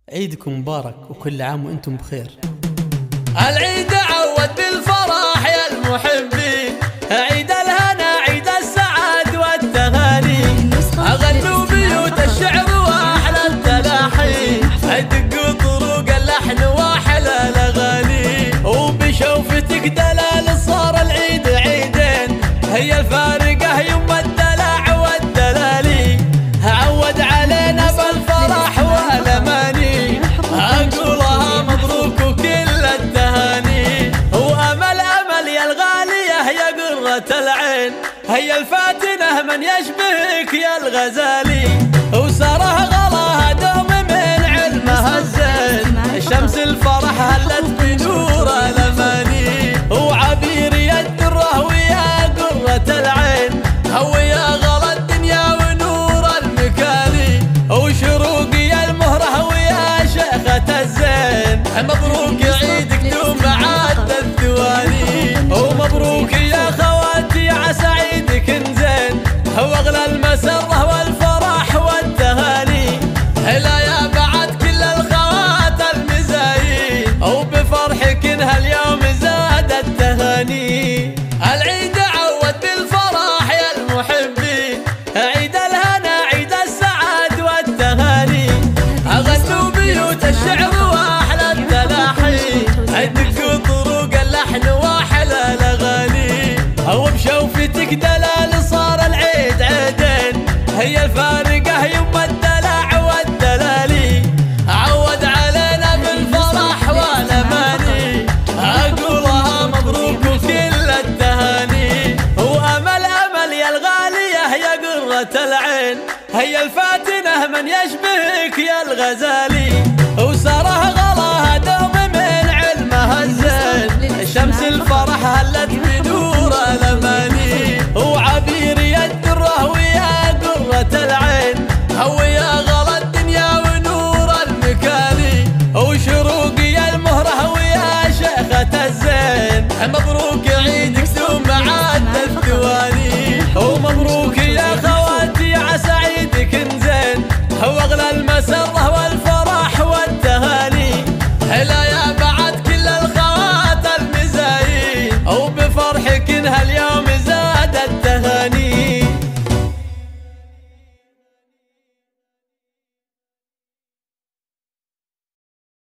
عيدكم مبارك وكل عام وانتم بخير. العيد عود بالفرح يا المحبين، عيد الهنا عيد السعاد والتهاني، أغنوا بيوت الشعر واحلى التلاحين، دقوا طرق اللحن واحلى الاغاني، وبشوفتك دلال صار العيد عيدين، هي الفارقة يوم الدلع والدلالي، عود علينا بالفرح والاماني، اقولها مبروك وكل التهاني، وامل امل يا الغالية يا قرة العين، هي الفاتنة من يشبهك يا الغزالي، وسره غلاها دوم من علمها الزين، شمس الفرح هلت بنور الاماني، وعبير الدره ويا قرة العين، هو يا غلا الدنيا ونور المكالي، وشروقي المهره ويا شيخة الزين، مبروك عيدك دوم عاد الثواني، ومبروك يا خواتي عسى عيدك نزين، واغلى المسره والفرح والتهاني، هلا يا بعد كل الخوات المزايين، وبفرحك هاليوم زاد التهاني. العيد عود بالفرح يا المحبين، عيد الهنا عيد السعاد والتهاني، أغنوا بيوت الشعر واحلى التلاحين، دقوا طرق اللحن واحلى الاغاني، وبشوفتك دلال صار العيد عيدين، هي الفارقة يوم الدلع والدلالي، عود علينا بالفرح والاماني، اقولها مبروك وكل التهاني، وامل امل يا الغالية يا قرة العين، هي الفاتنة من يشبهك يا الغزالي،